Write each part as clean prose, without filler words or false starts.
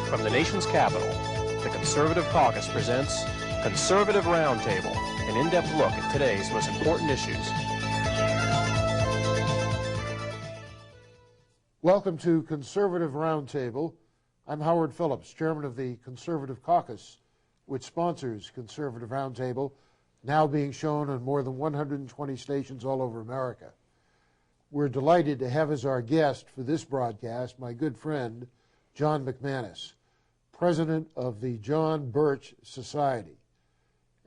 From the nation's capital, the Conservative Caucus presents Conservative Roundtable, an in-depth look at today's most important issues. Welcome to Conservative Roundtable. I'm Howard Phillips, chairman of the Conservative Caucus, which sponsors Conservative Roundtable, now being shown on more than 120 stations all over America. We're delighted to have as our guest for this broadcast my good friend, John McManus, president of the John Birch Society.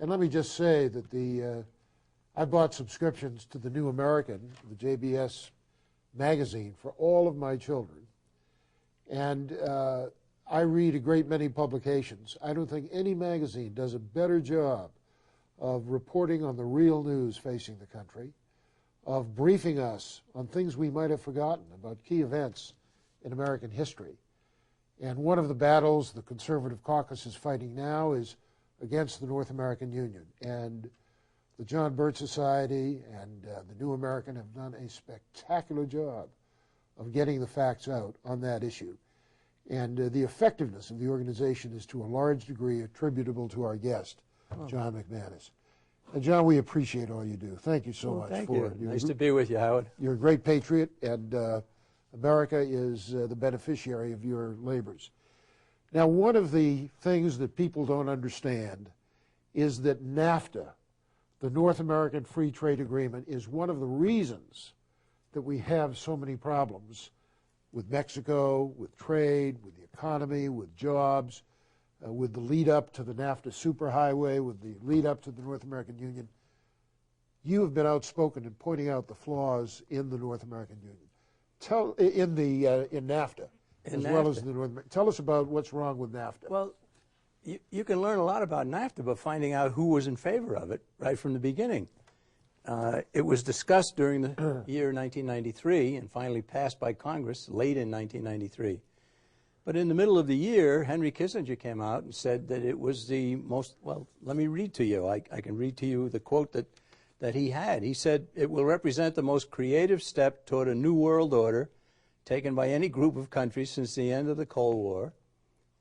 And let me just say that I bought subscriptions to the New American, the JBS magazine, for all of my children. And I read a great many publications. I don't think any magazine does a better job of reporting on the real news facing the country, of briefing us on things we might have forgotten about key events in American history. And one of the battles the Conservative Caucus is fighting now is against the North American Union. And the John Birch Society and the New American have done a spectacular job of getting the facts out on that issue. And the effectiveness of the organization is to a large degree attributable to our guest, John McManus. And John, we appreciate all you do. Thank you so much. Thank for you. it. Nice to be with you, Howard. You're a great patriot, and America is the beneficiary of your labors. Now, one of the things that people don't understand is that NAFTA, the North American Free Trade Agreement, is one of the reasons that we have so many problems with Mexico, with trade, with the economy, with jobs, with the lead up to the NAFTA Superhighway, with the lead up to the North American Union. You have been outspoken in pointing out the flaws in the North American Union. In NAFTA, as well as the North American. Tell us about what's wrong with NAFTA. Well, you can learn a lot about NAFTA by finding out who was in favor of it right from the beginning. It was discussed during the year 1993 and finally passed by Congress late in 1993. But in the middle of the year, Henry Kissinger came out and said that it was the most, well, let me read to you. I can read to you the quote that he had. He said, "It will represent the most creative step toward a new world order taken by any group of countries since the end of the Cold War."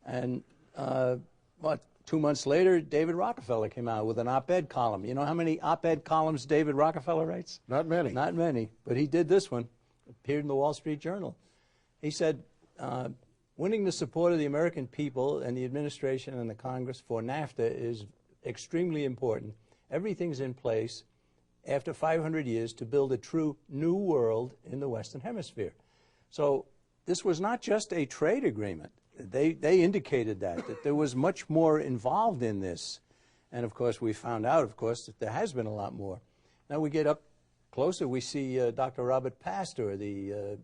And 2 months later, David Rockefeller came out with an op-ed column. You know how many op-ed columns David Rockefeller writes? Not many. Not many, but he did this one. It appeared in the Wall Street Journal. He said, winning the support of the American people and the administration and the Congress for NAFTA is extremely important. Everything's in place after 500 years to build a true new world in the Western Hemisphere. So this was not just a trade agreement. They indicated that there was much more involved in this. And of course, we found out, of course, that there has been a lot more. Now we get up closer, we see Dr. Robert Pastor, the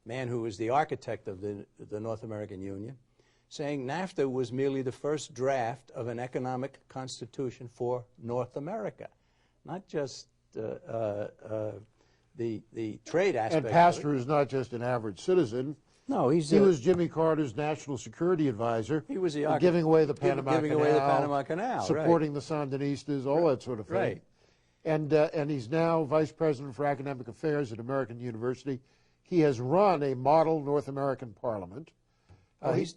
man who was the architect of the North American Union, saying NAFTA was merely the first draft of an economic constitution for North America, not just the trade aspect. And Pastor is not just an average citizen. No, he was Jimmy Carter's national security advisor. He was the giving away the Panama Canal, supporting the Sandinistas, all that sort of thing. Right. And he's now vice president for academic affairs at American University. He has run a model North American parliament. He's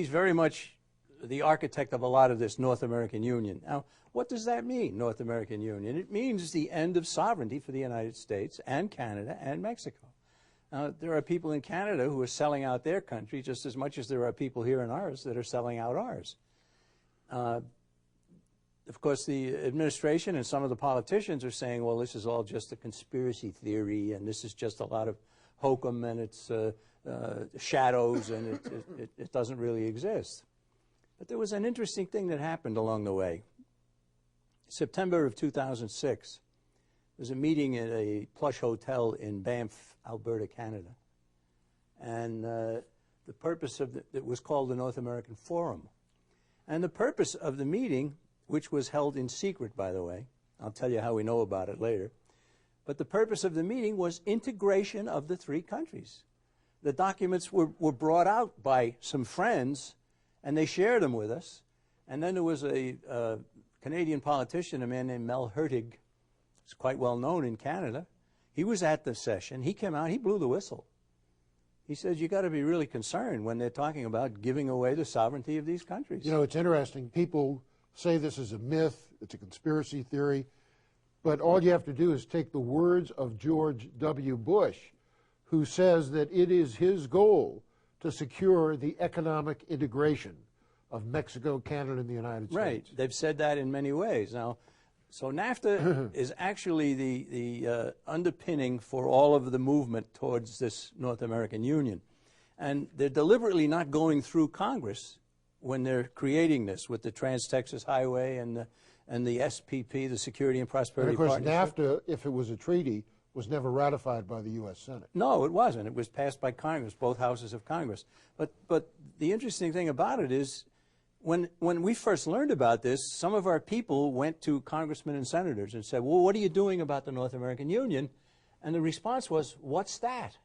very much the architect of a lot of this North American Union. Now, what does that mean, North American Union? It means the end of sovereignty for the United States and Canada and Mexico. Now, there are people in Canada who are selling out their country just as much as there are people here in ours that are selling out ours. Of course, the administration and some of the politicians are saying, well, this is all just a conspiracy theory, and this is just a lot of hokum, and it's shadows, and it doesn't really exist. But there was an interesting thing that happened along the way. September of 2006, there was a meeting at a plush hotel in Banff, Alberta, Canada. And the purpose of it was called the North American Forum. And the purpose of the meeting, which was held in secret, by the way, I'll tell you how we know about it later, but the purpose of the meeting was integration of the three countries. The documents were brought out by some friends, and they shared them with us. And then there was a Canadian politician, a man named Mel Hurtig, who's quite well known in Canada. He was at the session. He came out. He blew the whistle. he says you got to be really concerned when they're talking about giving away the sovereignty of these countries. You know, it's interesting. People say this is a myth, it's a conspiracy theory, but all you have to do is take the words of George W. Bush, who says that it is his goal to secure the economic integration of Mexico, Canada, and the United States. Right. They've said that in many ways. Now, so NAFTA is actually the underpinning for all of the movement towards this North American Union. And they're deliberately not going through Congress when they're creating this with the Trans-Texas Highway and the SPP, the Security and Prosperity Partnership. And of course, NAFTA, if it was a treaty, was never ratified by the U.S. Senate. No, it wasn't. It was passed by Congress, both houses of Congress. But the interesting thing about it is when we first learned about this, some of our people went to congressmen and senators and said, well, what are you doing about the North American Union? And the response was, what's that?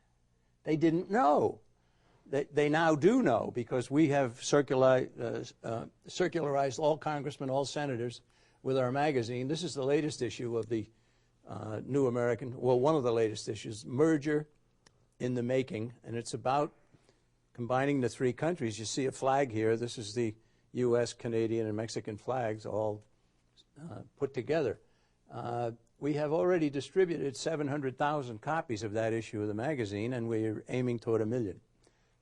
They didn't know. They now do know, because we have circularized all congressmen, all senators with our magazine. This is the latest issue of the New American, well, one of the latest issues, Merger in the Making, and it's about combining the three countries. You see a flag here. This is the U.S., Canadian, and Mexican flags all put together. We have already distributed 700,000 copies of that issue of the magazine, and we're aiming toward 1 million.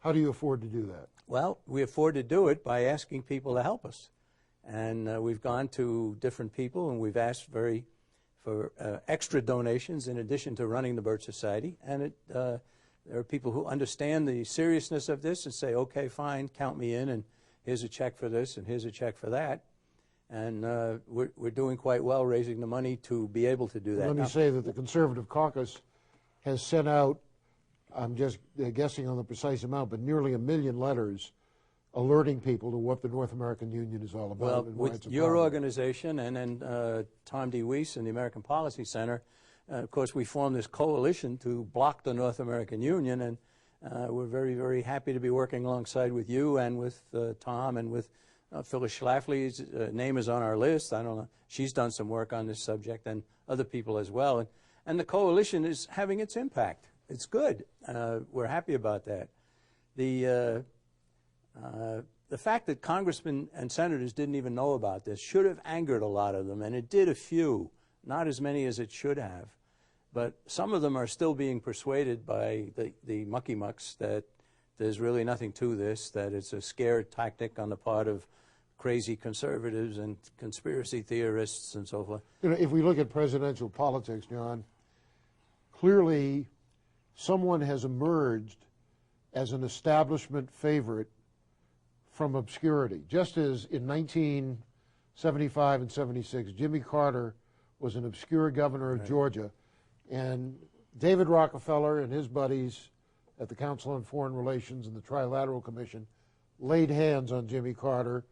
How do you afford to do that? Well, we afford to do it by asking people to help us. And we've gone to different people, and we've asked for extra donations in addition to running the Birch Society. And there are people who understand the seriousness of this and say, okay, fine, count me in, and here's a check for this, and here's a check for that. And we're doing quite well raising the money to be able to do that. Let me say that the Conservative Caucus has sent out, I'm just guessing on the precise amount, but nearly 1 million letters alerting people to what the North American Union is all about. Well, and why it's with a your problem. organization and then Tom D. Weiss and the American Policy Center, of course, we formed this coalition to block the North American Union, and we're very, very happy to be working alongside with you and with Tom and with Phyllis Schlafly's name is on our list. I don't know. She's done some work on this subject, and other people as well. And the coalition is having its impact. It's good. We're happy about that. The fact that congressmen and senators didn't even know about this should have angered a lot of them, and it did a few, not as many as it should have. But some of them are still being persuaded by the mucky mucks that there's really nothing to this, that it's a scare tactic on the part of crazy conservatives and conspiracy theorists and so forth. You know, if we look at presidential politics, John, clearly someone has emerged as an establishment favorite from obscurity. Just as in 1975 and 76, Jimmy Carter was an obscure governor of Georgia, and David Rockefeller and his buddies at the Council on Foreign Relations and the Trilateral Commission laid hands on Jimmy Carter,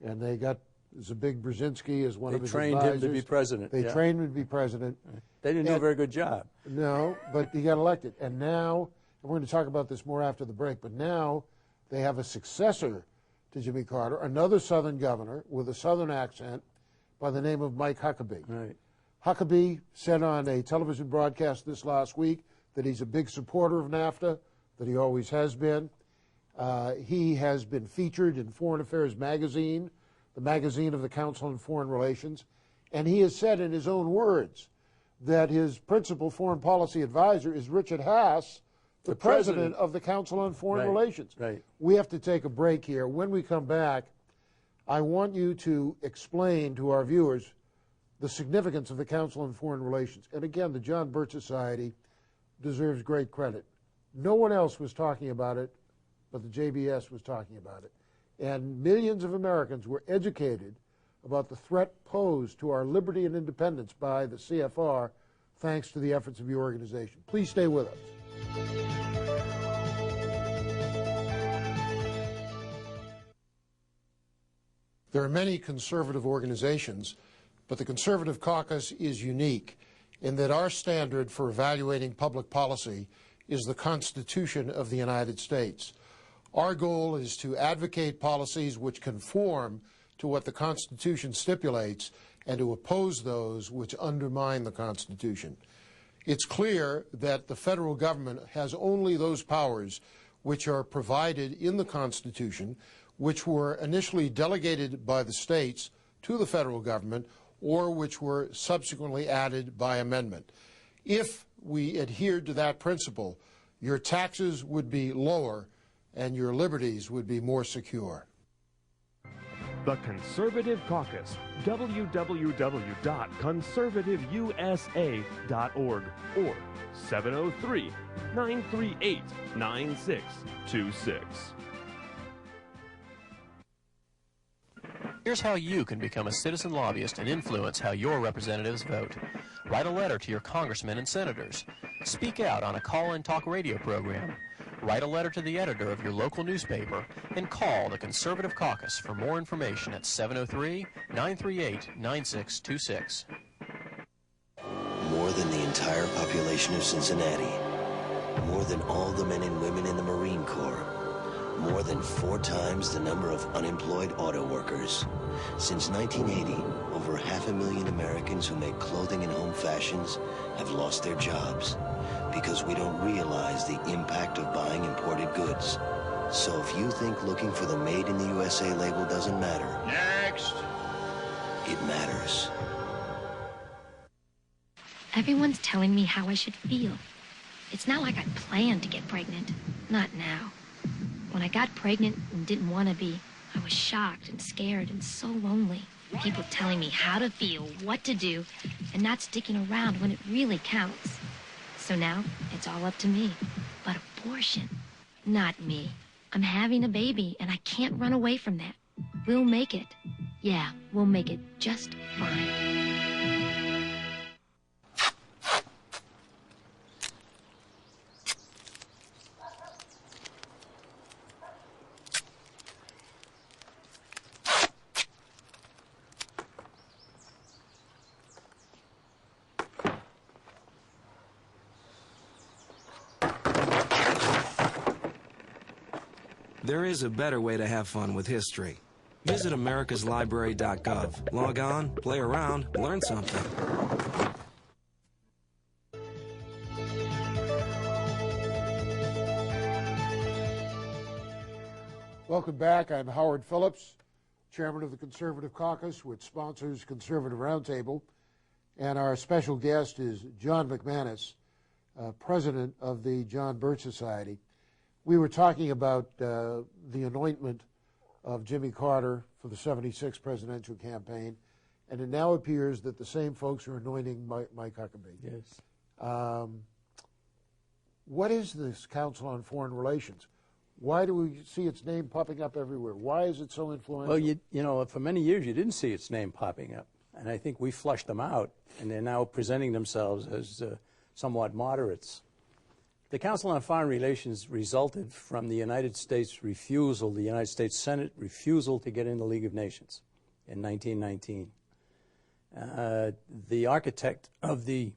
and they got Zbig Brzezinski as one of his advisors. They trained him to be president. They trained him to be president. They didn't do a very good job. No, but he got elected. And now, and we're going to talk about this more after the break, but now they have a successor to Jimmy Carter, another Southern governor with a Southern accent by the name of Mike Huckabee. Right. Huckabee said on a television broadcast this last week that he's a big supporter of NAFTA, that he always has been. He has been featured in Foreign Affairs magazine, the magazine of the Council on Foreign Relations, and he has said in his own words that his principal foreign policy advisor is Richard Haass, the president of the Council on Foreign Relations. Right. We have to take a break here. When we come back, I want you to explain to our viewers the significance of the Council on Foreign Relations. And again, the John Birch Society deserves great credit. No one else was talking about it, but the JBS was talking about it. And millions of Americans were educated about the threat posed to our liberty and independence by the CFR, thanks to the efforts of your organization. Please stay with us. There are many conservative organizations, but the Conservative Caucus is unique in that our standard for evaluating public policy is the Constitution of the United States. Our goal is to advocate policies which conform to what the Constitution stipulates and to oppose those which undermine the Constitution. It's clear that the federal government has only those powers which are provided in the Constitution, which were initially delegated by the states to the federal government, or which were subsequently added by amendment. If we adhered to that principle, your taxes would be lower and your liberties would be more secure. The Conservative Caucus, www.conservativeusa.org or 703-938-9626. Here's how you can become a citizen lobbyist and influence how your representatives vote. Write a letter to your congressmen and senators. Speak out on a call-in talk radio program. Write a letter to the editor of your local newspaper and call the Conservative Caucus for more information at 703-938-9626. More than the entire population of Cincinnati. More than all the men and women in the Marine Corps. More than 4 times the number of unemployed auto workers. Since 1980, over 500,000 Americans who make clothing and home fashions have lost their jobs because we don't realize the impact of buying imported goods. So if you think looking for the Made in the USA label doesn't matter, Next! It matters. Everyone's telling me how I should feel. It's not like I planned to get pregnant. Not now. When I got pregnant and didn't want to be, I was shocked and scared and so lonely. People telling me how to feel, what to do, and not sticking around when it really counts. So now, it's all up to me. But abortion, not me. I'm having a baby, and I can't run away from that. We'll make it. Yeah, we'll make it just fine. There is a better way to have fun with history. Visit americaslibrary.gov. Log on, play around, learn something. Welcome back. I'm Howard Phillips, chairman of the Conservative Caucus, which sponsors Conservative Roundtable. And our special guest is John McManus, president of the John Birch Society. We were talking about the anointment of Jimmy Carter for the '76 presidential campaign, and it now appears that the same folks are anointing Mike Huckabee. Yes. What is this Council on Foreign Relations? Why do we see its name popping up everywhere? Why is it so influential? Well, you know, for many years you didn't see its name popping up, and I think we flushed them out, and they're now presenting themselves as somewhat moderates. The Council on Foreign Relations resulted from the United States refusal, the United States Senate refusal to get in the League of Nations in 1919. The architect of the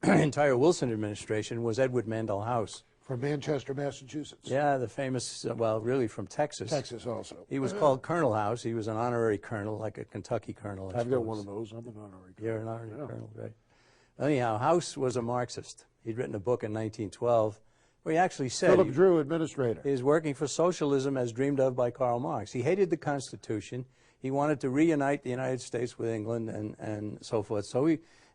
entire Wilson administration was Edward Mandell House. From Manchester, Massachusetts. Yeah, the famous, well, really from Texas. Texas also. He was called Colonel House. He was an honorary colonel, like a Kentucky colonel, I I've got suppose. one of those. I'm an honorary colonel. You're an honorary colonel, right. Anyhow, House was a Marxist. He'd written a book in 1912 where he actually said Philip Drew, administrator. he was working for socialism as dreamed of by Karl Marx. He hated the Constitution. He wanted to reunite the United States with England and so forth. So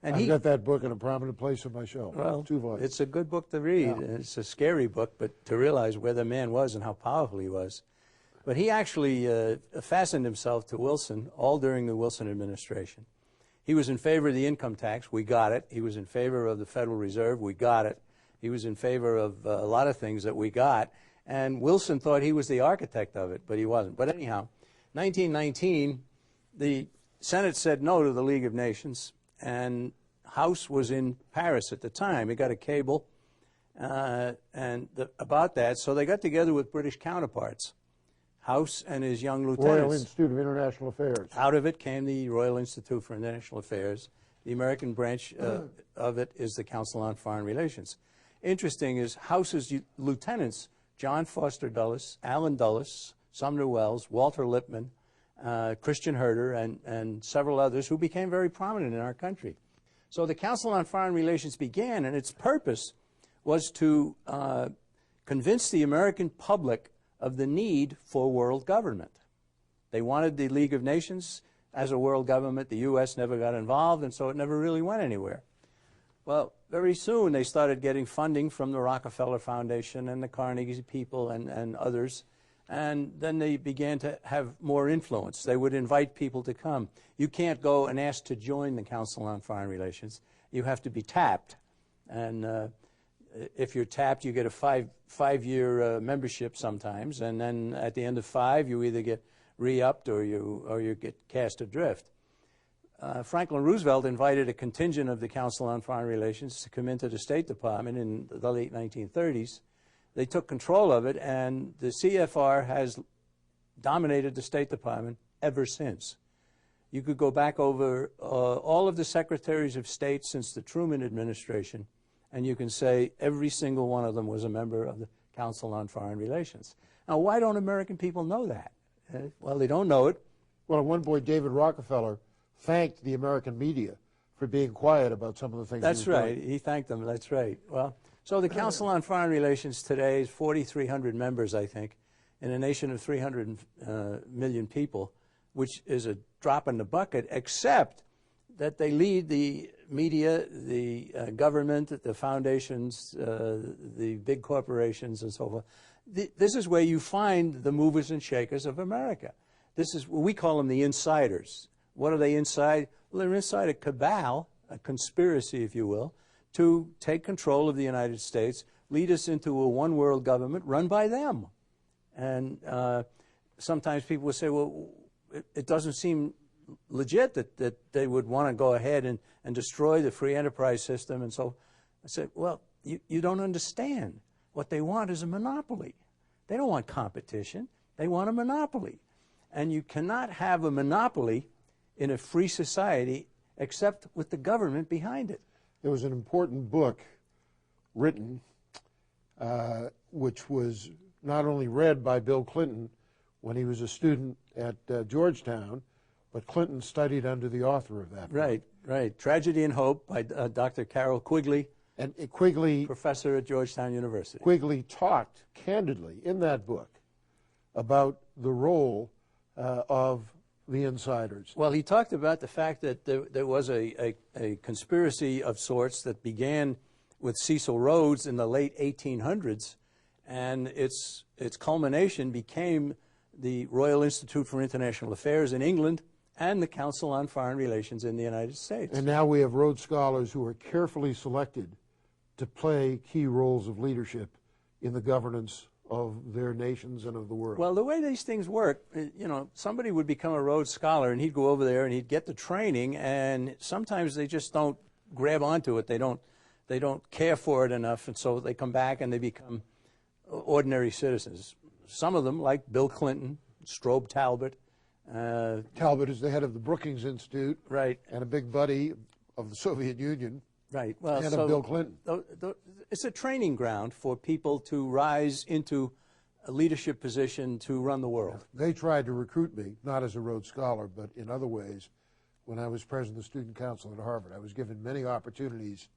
I've got that book in a prominent place on my shelf. well, 2 volumes. it's a good book to read. Yeah. It's a scary book, but to realize where the man was and how powerful he was. But he actually fastened himself to Wilson all during the Wilson administration. He was in favor of the income tax. We got it. He was in favor of the Federal Reserve. We got it. He was in favor of a lot of things that we got. And Wilson thought he was the architect of it, but he wasn't. But anyhow, 1919, the Senate said no to the League of Nations, and House was in Paris at the time. He got a cable about that, so they got together with British counterparts. House and his young lieutenants. Royal Institute of International Affairs. Out of it came the Royal Institute for International Affairs. The American branch of it is the Council on Foreign Relations. Interesting is House's lieutenants, John Foster Dulles, Allen Dulles, Sumner Wells, Walter Lippmann, Christian Herter, and several others who became very prominent in our country. So the Council on Foreign Relations began, and its purpose was to convinced the American public of the need for world government. They wanted the League of Nations as a world government. The U.S. never got involved, and so it never really went anywhere. Well, very soon they started getting funding from the Rockefeller Foundation and the Carnegie people and others, and then they began to have more influence. They would invite people to come. You can't go and ask to join the Council on Foreign Relations. You have to be tapped, and if you're tapped, you get a five-year membership sometimes, and then at the end of 5, you either get re-upped or you get cast adrift. Franklin Roosevelt invited a contingent of the Council on Foreign Relations to come into the State Department in the late 1930s. They took control of it, and the CFR has dominated the State Department ever since. You could go back over all of the secretaries of state since the Truman administration, and you can say every single one of them was a member of the Council on Foreign Relations. Now, why don't American people know that? Well, they don't know it. Well, at one point, David Rockefeller thanked the American media for being quiet about some of the things. That's right. He thanked them. That's right. Well, so the Council on Foreign Relations today is 4,300 members, I think, in a nation of 300 million people, which is a drop in the bucket, except that they lead the media, the government, the foundations, the big corporations, and so forth. This is where you find the movers and shakers of America. This is, we call them the insiders. What are they inside? Well, they're inside a cabal, a conspiracy, if you will, to take control of the United States, lead us into a one-world government run by them. And sometimes people will say, well, it doesn't seem legit that they would want to go ahead and destroy the free enterprise system. And so I said, well, you don't understand. What they want is a monopoly. They don't want competition. They want a monopoly. And you cannot have a monopoly in a free society except with the government behind it. There was an important book written which was not only read by Bill Clinton when he was a student at Georgetown, but Clinton studied under the author of that book. Right, right. Tragedy and Hope by Dr. Carol Quigley, and Quigley, professor at Georgetown University. Quigley talked candidly in that book about the role of the insiders. Well, he talked about the fact that there was a conspiracy of sorts that began with Cecil Rhodes in the late 1800s, and its culmination became the Royal Institute for International Affairs in England and the Council on Foreign Relations in the United States. And now we have Rhodes scholars who are carefully selected to play key roles of leadership in the governance of their nations and of the world. Well, the way these things work, you know, somebody would become a Rhodes Scholar and he'd go over there and he'd get the training, and sometimes they just don't grab onto it. They don't care for it enough, and so they come back and they become ordinary citizens. Some of them, like Bill Clinton, Strobe Talbot. Talbot is the head of the Brookings Institute, right, and a big buddy of the Soviet Union, right. Well, and of Bill Clinton. It's a training ground for people to rise into a leadership position to run the world. They tried to recruit me, not as a Rhodes Scholar, but in other ways. When I was president of the Student Council at Harvard, I was given many opportunities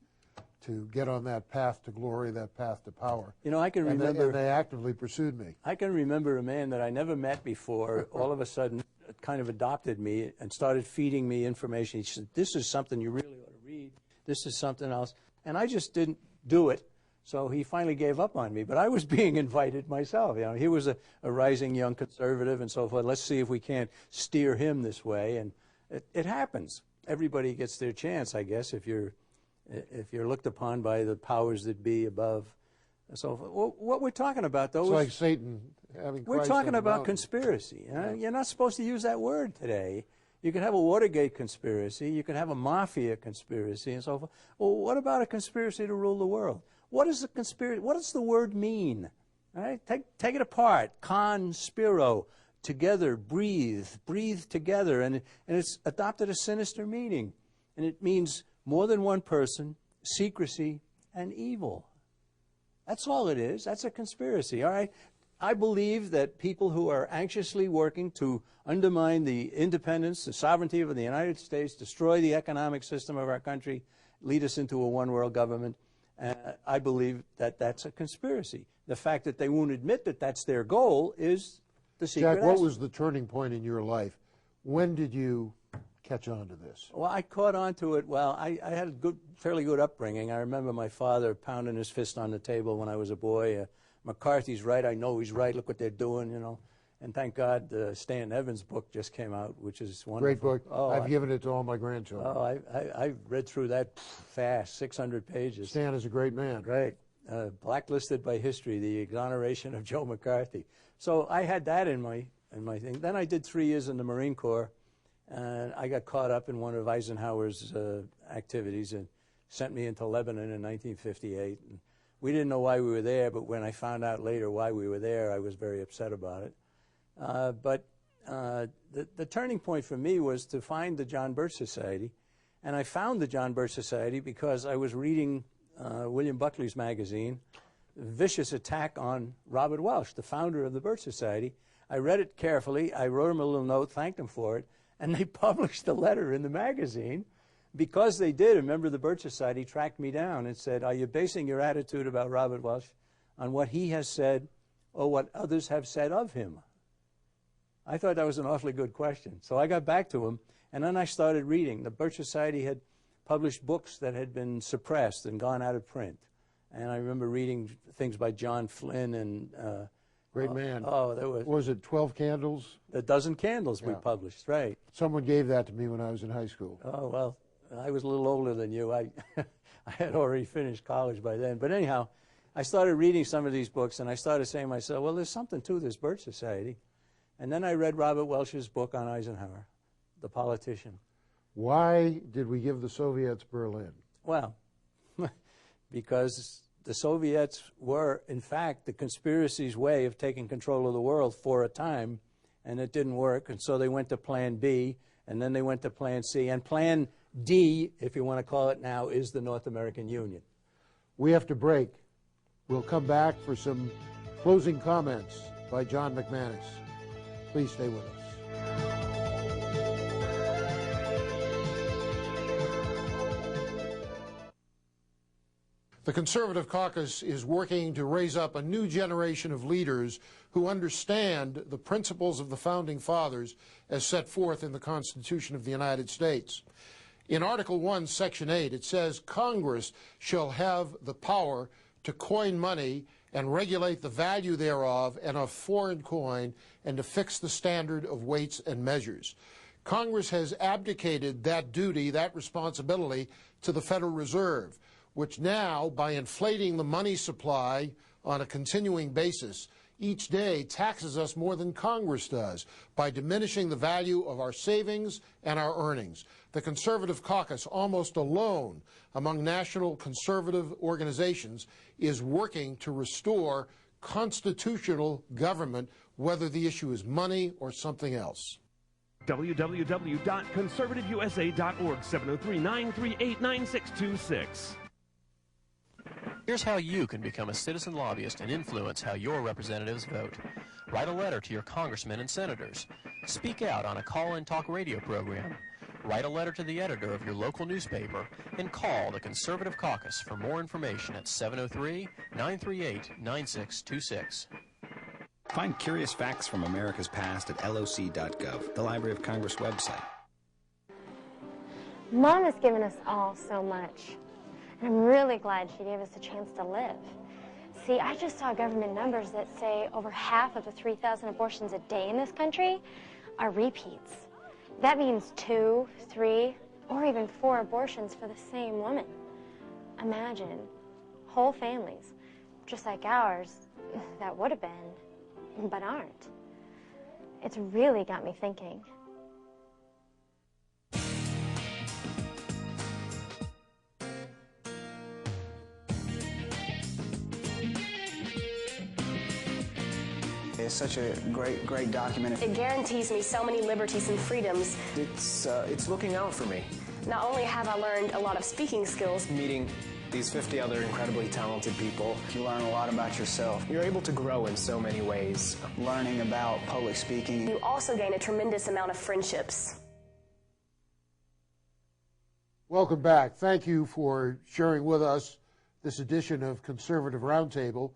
to get on that path to glory, that path to power. You know, I can remember... And they actively pursued me. I can remember a man that I never met before, all of a sudden kind of adopted me and started feeding me information. He said, this is something you really ought to read. This is something else. And I just didn't do it. So he finally gave up on me. But I was being invited myself. You know, he was a rising young conservative and so forth. Let's see if we can't steer him this way. And it happens. Everybody gets their chance, I guess, if you're looked upon by the powers that be above. So what we're talking about, though, it's like Satan having Christ. We're talking about mountain. Conspiracy. You're not supposed to use that word today. You can have a Watergate conspiracy. You can have a mafia conspiracy and so forth. Well, what about a conspiracy to rule the world? What is a conspiracy? What does the word mean? All right? Take it apart. Conspiro, together, breathe together. And it's adopted a sinister meaning. And it means more than one person, secrecy, and evil. That's all it is. That's a conspiracy, all right? I believe that people who are anxiously working to undermine the independence, the sovereignty of the United States, destroy the economic system of our country, lead us into a one-world government, I believe that that's a conspiracy. The fact that they won't admit that that's their goal is the secret. Jack, what was the turning point in your life? When did you catch on to this? Well, I caught on to it. Well, I had a fairly good upbringing. I remember my father pounding his fist on the table when I was a boy. McCarthy's right. I know he's right. Look what they're doing, you know. And thank God Stanton Evans' book just came out, which is wonderful. Great book. Oh, I've given it to all my grandchildren. Oh, I read through that fast, 600 pages. Stan is a great man. Right. Blacklisted by history, the exoneration of Joe McCarthy. So I had that in my thing. Then I did 3 years in the Marine Corps, and I got caught up in one of Eisenhower's activities and sent me into Lebanon in 1958. And we didn't know why we were there, but when I found out later why we were there, I was very upset about it. But the turning point for me was to find the John Birch Society. And I found the John Birch Society because I was reading William Buckley's magazine, Vicious Attack on Robert Welch, the founder of the Birch Society. I read it carefully. I wrote him a little note, thanked him for it, and they published a letter in the magazine. Because they did, a member of the Birch Society tracked me down and said, are you basing your attitude about Robert Welch on what he has said or what others have said of him? I thought that was an awfully good question. So I got back to him, and then I started reading. The Birch Society had published books that had been suppressed and gone out of print. And I remember reading things by John Flynn and... Great man. Oh, there was it 12 Candles? A Dozen Candles we published, right. Someone gave that to me when I was in high school. Oh, well, I was a little older than you. I had already finished college by then. But anyhow, I started reading some of these books, and I started saying to myself, well, there's something to this Birch Society. And then I read Robert Welch's book on Eisenhower, The Politician. Why did we give the Soviets Berlin? Well, because the Soviets were, in fact, the conspiracy's way of taking control of the world for a time, and it didn't work. And so they went to Plan B, and then they went to Plan C. And Plan D, if you want to call it now, is the North American Union. We have to break. We'll come back for some closing comments by John McManus. Please stay with us. The Conservative Caucus is working to raise up a new generation of leaders who understand the principles of the Founding Fathers as set forth in the Constitution of the United States. In Article 1, Section 8, it says, Congress shall have the power to coin money and regulate the value thereof and of foreign coin, and to fix the standard of weights and measures. Congress has abdicated that duty, that responsibility, to the Federal Reserve, which now, by inflating the money supply on a continuing basis, each day taxes us more than Congress does by diminishing the value of our savings and our earnings. The Conservative Caucus, almost alone among national conservative organizations, is working to restore constitutional government, whether the issue is money or something else. www.conservativeusa.org, 703-938-9626. Here's how you can become a citizen lobbyist and influence how your representatives vote. Write a letter to your congressmen and senators. Speak out on a call-in talk radio program. Write a letter to the editor of your local newspaper, and call the Conservative Caucus for more information at 703-938-9626. Find curious facts from America's past at loc.gov, the Library of Congress website. Mom has given us all so much. And I'm really glad she gave us a chance to live. See, I just saw government numbers that say over half of the 3,000 abortions a day in this country are repeats. That means 2, 3, or even 4 abortions for the same woman. Imagine whole families, just like ours, that would have been, but aren't. It's really got me thinking. It's such a great document. It guarantees me so many liberties and freedoms. It's looking out for me. Not only have I learned a lot of speaking skills, meeting these 50 other incredibly talented people, you learn a lot about yourself. You're able to grow in so many ways. Learning about public speaking. You also gain a tremendous amount of friendships. Welcome back. Thank you for sharing with us this edition of Conservative Roundtable.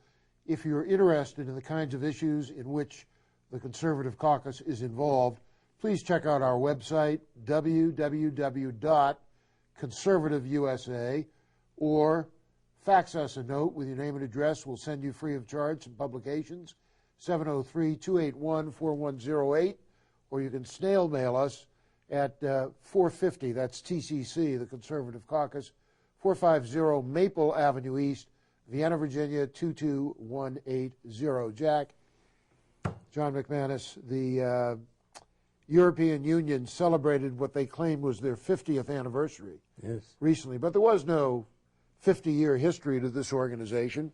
If you're interested in the kinds of issues in which the Conservative Caucus is involved, please check out our website, www.conservativeusa, or fax us a note with your name and address. We'll send you free of charge some publications, 703-281-4108, or you can snail mail us at 450, that's TCC, the Conservative Caucus, 450 Maple Avenue East, Vienna, Virginia, 22180. Jack, John McManus, the European Union celebrated what they claimed was their 50th anniversary recently, but there was no 50-year history to this organization.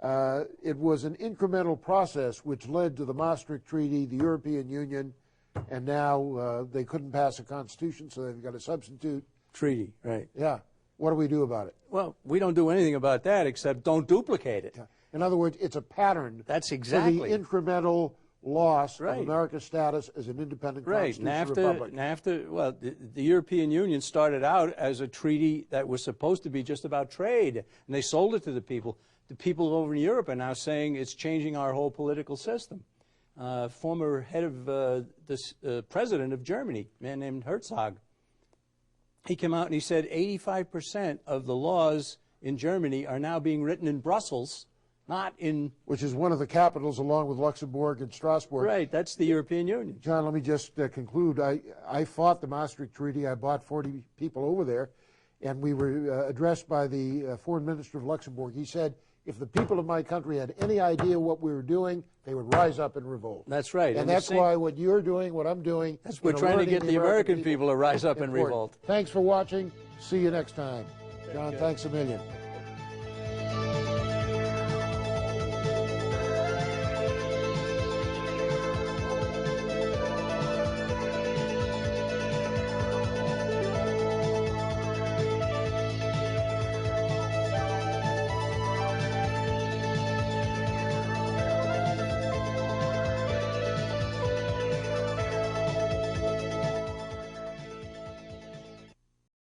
It was an incremental process which led to the Maastricht Treaty, the European Union, and now they couldn't pass a constitution, so they've got a substitute treaty, right? Yeah. What do we do about it? Well, we don't do anything about that except don't duplicate it. Yeah. In other words, it's a pattern. That's exactly for the incremental loss right. of America's status as an independent right. constitutional republic. NAFTA, well, the European Union started out as a treaty that was supposed to be just about trade, and they sold it to the people. The people over in Europe are now saying it's changing our whole political system. Former head of the president of Germany, a man named Herzog, he came out and he said 85% of the laws in Germany are now being written in Brussels, not in... Which is one of the capitals along with Luxembourg and Strasbourg. Right, that's the European Union. John, let me just conclude. I fought the Maastricht Treaty. I bought 40 people over there, and we were addressed by the foreign minister of Luxembourg. He said, if the people of my country had any idea what we were doing, they would rise up and revolt. That's right. And that's why what you're doing, what I'm doing... We're trying to get the American people to rise up and revolt. Thanks for watching. See you next time. John, thanks a million.